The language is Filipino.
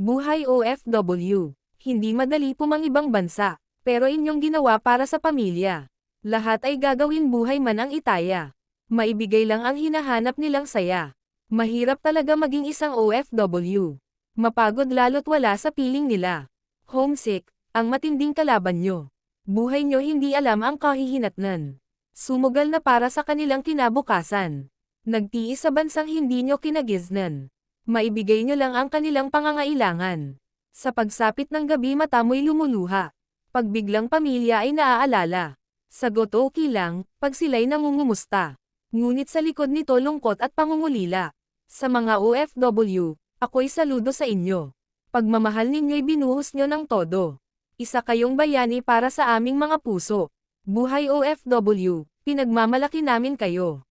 Buhay OFW. Hindi madali pumang-ibang bansa, pero inyong ginawa para sa pamilya. Lahat ay gagawin buhay man ang itaya. Maibigay lang ang hinahanap nilang saya. Mahirap talaga maging isang OFW. Mapagod lalo't wala sa piling nila. Homesick, ang matinding kalaban nyo. Buhay nyo hindi alam ang kahihinatnan. Sumugal na para sa kanilang kinabukasan. Nagtiis sa bansang hindi nyo kinagiznan. Maibigay nyo lang ang kanilang pangangailangan. Sa pagsapit ng gabi mata mo'y lumuluha. Pag biglang pamilya ay naaalala. Sagot okay lang, pag sila'y nangungumusta. Ngunit sa likod nito lungkot at pangungulila. Sa mga OFW, ako'y saludo sa inyo. Pagmamahal ninyo'y binuhos nyo ng todo. Isa kayong bayani para sa aming mga puso. Buhay OFW, pinagmamalaki namin kayo.